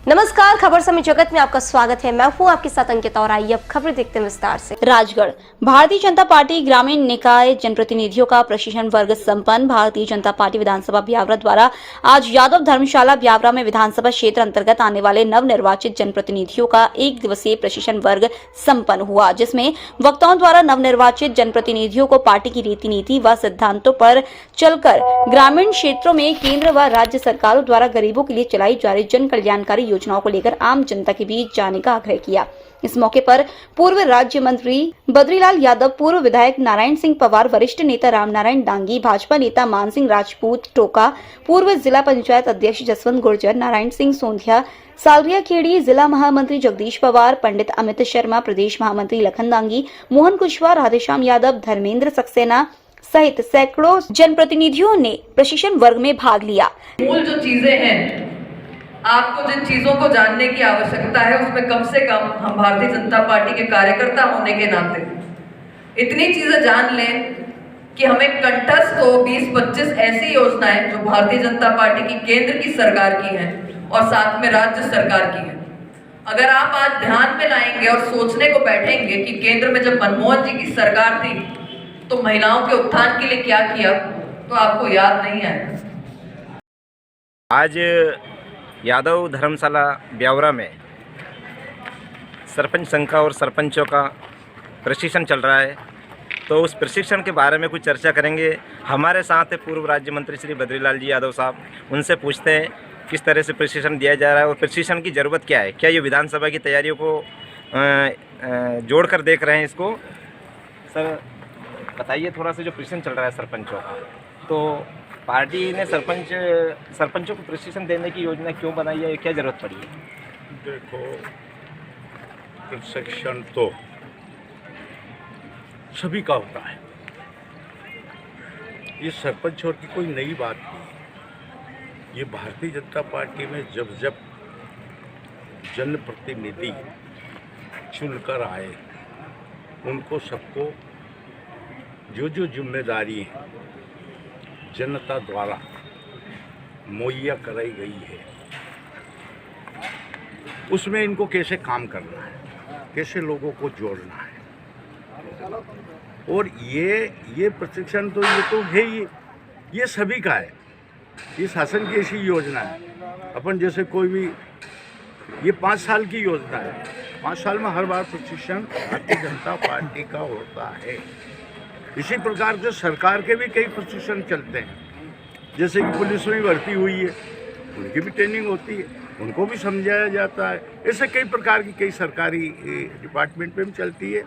नमस्कार, खबर समय जगत में आपका स्वागत है। मैं हूं आपके साथ अंकिता और आइए अब खबरें देखते हैं विस्तार से। राजगढ़ भारतीय जनता पार्टी ग्रामीण निकाय जनप्रतिनिधियों का प्रशिक्षण वर्ग संपन्न। भारतीय जनता पार्टी विधानसभा ब्यावरा द्वारा आज यादव धर्मशाला ब्यावरा में विधानसभा क्षेत्र अंतर्गत आने वाले नवनिर्वाचित जनप्रतिनिधियों का 1 दिवसीय प्रशिक्षण वर्ग संपन्न हुआ, जिसमें वक्ताओं द्वारा नवनिर्वाचित जनप्रतिनिधियों को पार्टी की रीति नीति व सिद्धांतों पर चलकर ग्रामीण क्षेत्रों में केंद्र व राज्य सरकारों द्वारा गरीबों के लिए चलाई जा रही जन कल्याणकारी योजनाओं को लेकर आम जनता के बीच जाने का आग्रह किया। इस मौके पर पूर्व राज्य मंत्री बद्रीलाल यादव, पूर्व विधायक नारायण सिंह पवार, वरिष्ठ नेता रामनारायण डांगी, भाजपा नेता मानसिंह राजपूत टोका, पूर्व जिला पंचायत अध्यक्ष जसवंत गुर्जर, नारायण सिंह सोंधिया, सालरिया खेड़ी, जिला महामंत्री जगदीश पवार, पंडित अमित शर्मा, प्रदेश महामंत्री लखन डांगी, मोहन कुशवाहा, राधेश्याम यादव, धर्मेंद्र सक्सेना सहित सैकड़ों जनप्रतिनिधियों ने प्रशिक्षण वर्ग में भाग लिया। मूल जो चीजें हैं, आपको जिन चीजों को जानने की आवश्यकता है, उसमें कम से कम हम भारतीय जनता पार्टी के कार्यकर्ता होने के नाते इतनी चीजें जान लें कि हमें कंठस्थ हो 20-25 ऐसी योजनाएं जो भारतीय जनता पार्टी की केंद्र की सरकार की हैं और साथ में राज्य सरकार की हैं। अगर आप आज ध्यान में लाएंगे और सोचने को बैठेंगे कि केंद्र में जब मनमोहन जी की सरकार थी तो महिलाओं के उत्थान के लिए क्या किया, तो आपको याद नहीं आएगा। आज यादव धर्मशाला ब्यावरा में सरपंच संघ का और सरपंचों का प्रशिक्षण चल रहा है, तो उस प्रशिक्षण के बारे में कुछ चर्चा करेंगे। हमारे साथ है पूर्व राज्य मंत्री श्री बद्रीलाल जी यादव साहब। उनसे पूछते हैं किस तरह से प्रशिक्षण दिया जा रहा है और प्रशिक्षण की ज़रूरत क्या है, क्या ये विधानसभा की तैयारियों को जोड़कर देख रहे हैं इसको। सर बताइए थोड़ा सा, जो प्रशिक्षण चल रहा है सरपंचों का, तो पार्टी ने सरपंचों को प्रशिक्षण देने की योजना क्यों बनाई है, क्या ज़रूरत पड़ी है? देखो, प्रशिक्षण तो सभी का होता है। ये सरपंचों की कोई नई बात नहीं। ये भारतीय जनता पार्टी में जब जब जनप्रतिनिधि चुनकर आए, उनको सबको जो जो जिम्मेदारी है जनता द्वारा मुहैया कराई गई है, उसमें इनको कैसे काम करना है, कैसे लोगों को जोड़ना है। और ये प्रशिक्षण तो ये तो है ही, ये सभी का है। ये शासन की ऐसी योजना है। अपन जैसे कोई भी, ये 5 साल की योजना है। 5 साल में हर बार प्रशिक्षण भारतीय जनता पार्टी का होता है। इसी प्रकार से सरकार के भी कई प्रशिक्षण चलते हैं। जैसे कि पुलिस में भर्ती हुई है, उनकी भी ट्रेनिंग होती है, उनको भी समझाया जाता है। ऐसे कई प्रकार की कई सरकारी डिपार्टमेंट में भी चलती है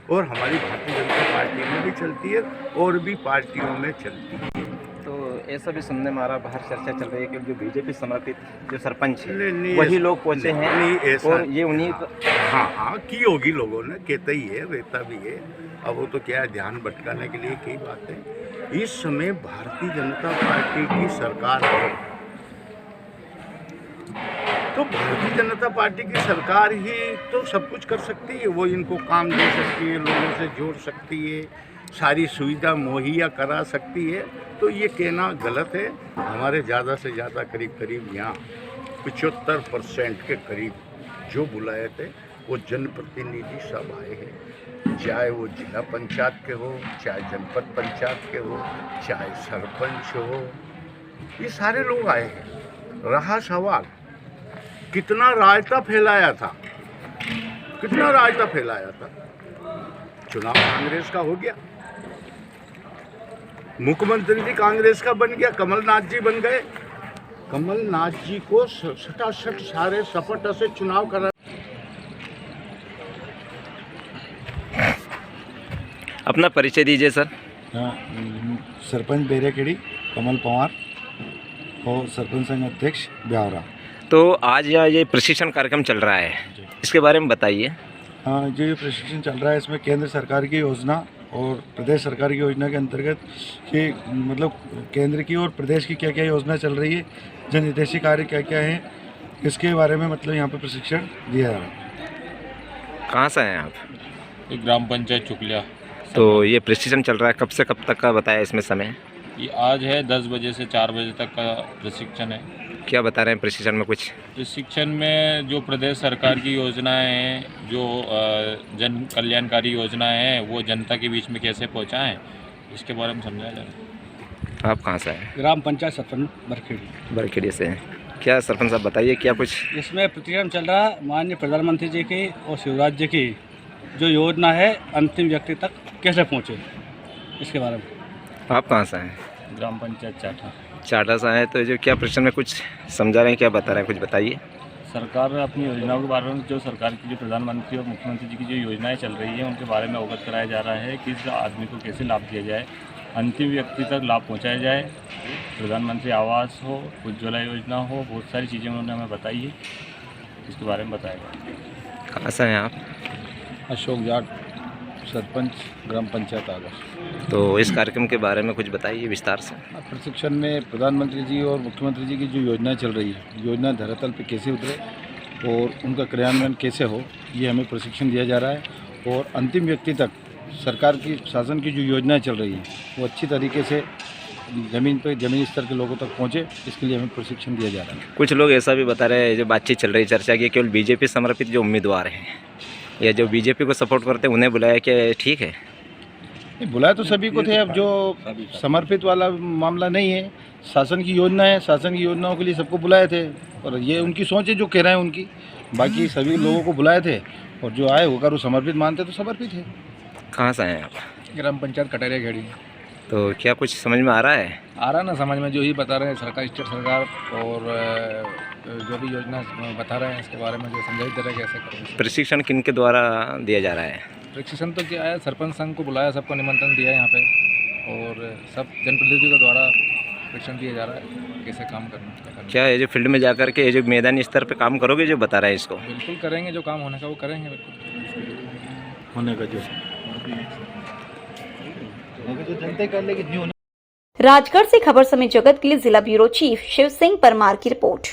और हमारी भारतीय जनता पार्टी में भी चलती है और भी पार्टियों में चलती है। तो ऐसा भी सुनने में आ रहा, बाहर चर्चा चल रही है कि जो बीजेपी समर्थित जो सरपंच है वही लोग पहुँचे हैं और ये उन्हीं हाँ की होगी, लोगों ने कहता ही है, रहता भी है। अब वो तो क्या है, ध्यान भटकाने के लिए कई बातें। इस समय भारतीय जनता पार्टी की सरकार है, तो भारतीय जनता पार्टी की सरकार ही तो सब कुछ कर सकती है। वो इनको काम दे सकती है, लोगों से जोड़ सकती है, सारी सुविधा मुहैया करा सकती है। तो ये कहना गलत है। हमारे ज़्यादा से ज़्यादा करीब यहाँ 75% के करीब जो बुलाए थे वो जनप्रतिनिधि सब आए हैं, चाहे वो जिला पंचायत के हो, चाहे जनपद पंचायत के हो, चाहे सरपंच हो, ये सारे लोग आए हैं। रहा सवाल कितना रायता फैलाया था, कितना रायता फैलाया था। चुनाव कांग्रेस का हो गया, मुख्यमंत्री जी कांग्रेस का बन गया, कमलनाथ जी बन गए। कमलनाथ जी को सटासट सारे सपट से चुनाव करा। अपना परिचय दीजिए सर। हाँ, सरपंच बेरेखेड़ी कमल पवार और सरपंच संघ अध्यक्ष ब्यावरा। तो आज ये प्रशिक्षण कार्यक्रम चल रहा है, इसके बारे में बताइए। हाँ, जो ये प्रशिक्षण चल रहा है, इसमें केंद्र सरकार की योजना और प्रदेश सरकार की योजना के अंतर्गत कि मतलब केंद्र की और प्रदेश की क्या क्या योजना चल रही है, जन हितैषी कार्य क्या क्या है, इसके बारे में मतलब यहाँ पे प्रशिक्षण दिया जा रहा है। कहाँ से हैं आप? ग्राम पंचायत चुकलिया। तो ये प्रशिक्षण चल रहा है, कब से कब तक का बताया इसमें समय? ये आज है 10 बजे से 4 बजे तक का प्रशिक्षण है। क्या बता रहे हैं प्रशिक्षण में कुछ? प्रशिक्षण में जो प्रदेश सरकार की योजनाएं हैं, जो जन कल्याणकारी योजनाएं हैं, वो जनता के बीच में कैसे पहुंचाएं, इसके बारे में समझाया जा रहा है। आप कहाँ से हैं? ग्राम पंचायत सरपंच बरखेड़ी। बरखेड़ी से हैं। क्या सरपंच साहब बताइए, क्या कुछ? इसमें प्रतिक्रम चल रहा है माननीय प्रधानमंत्री जी की और शिवराज जी की जो योजना है अंतिम व्यक्ति तक कैसे पहुँचे, इसके बारे में। आप कहाँ से हैं? ग्राम पंचायत चाटा। चाटा से हैं। तो जो क्या प्रशिक्षण में कुछ समझा रहे हैं, क्या बता रहे हैं, कुछ बताइए। सरकार अपनी योजनाओं के बारे में, जो सरकार की जो प्रधानमंत्री और मुख्यमंत्री जी की जो योजनाएं चल रही हैं, उनके बारे में अवगत कराया जा रहा है कि इस आदमी को कैसे लाभ दिया जाए, अंतिम व्यक्ति तक लाभ पहुंचाया जाए। प्रधानमंत्री आवास हो, उज्ज्वला योजना हो, बहुत सारी चीज़ें उन्होंने हमें बताई है, इसके बारे में बताया गया। कहाँ से हैं आप? अशोक जाट, सरपंच, ग्राम पंचायत आदर्श। तो इस कार्यक्रम के बारे में कुछ बताइए विस्तार से। प्रशिक्षण में प्रधानमंत्री जी और मुख्यमंत्री जी की जो योजना चल रही है, योजना धरातल पे कैसे उतरे और उनका क्रियान्वयन कैसे हो, ये हमें प्रशिक्षण दिया जा रहा है। और अंतिम व्यक्ति तक सरकार की शासन की जो योजनाएं चल रही हैं, वो अच्छी तरीके से ज़मीनी स्तर के लोगों तक पहुँचे, इसके लिए हमें प्रशिक्षण दिया जा रहा है। कुछ लोग ऐसा भी बता रहे हैं, जो बातचीत चल रही, चर्चा की, केवल बीजेपी समर्पित जो उम्मीदवार हैं या जो बीजेपी को सपोर्ट करते हैं उन्हें बुलाया, क्या ठीक है? नहीं, बुलाया तो सभी को थे। अब जो समर्पित वाला मामला नहीं है, शासन की योजना है, शासन की योजनाओं के लिए सबको बुलाए थे और ये उनकी सोच है जो कह रहे हैं उनकी। बाकी सभी लोगों को बुलाए थे और जो आए होकर वो समर्पित मानते तो समर्पित है। कहाँ से हैं आप? ग्राम पंचायत कटरिया खेड़ी। तो क्या कुछ समझ में आ रहा है? आ रहा ना समझ में, जो ही बता रहे हैं सरकार, स्टेट सरकार और जो भी योजना बता रहे हैं इसके बारे में जो समझाई दे रहे हैं कैसे करें। प्रशिक्षण किन के द्वारा दिया जा रहा है? प्रशिक्षण तो क्या है, सरपंच संघ को बुलाया, सबको निमंत्रण दिया है यहाँ पे और सब जनप्रतिनिधियों के द्वारा प्रशिक्षण दिया जा रहा है कैसे काम करना। क्या ये जो फील्ड में जाकर के ये जो मैदानी स्तर पे काम करोगे, जो बता रहे हैं इसको? बिल्कुल करेंगे, जो काम होने का वो करेंगे। बिल्कुल होने का जो जनता कर लेगी। राजगढ़ से खबर समय जगत के लिए जिला ब्यूरो चीफ शिव सिंह परमार की रिपोर्ट।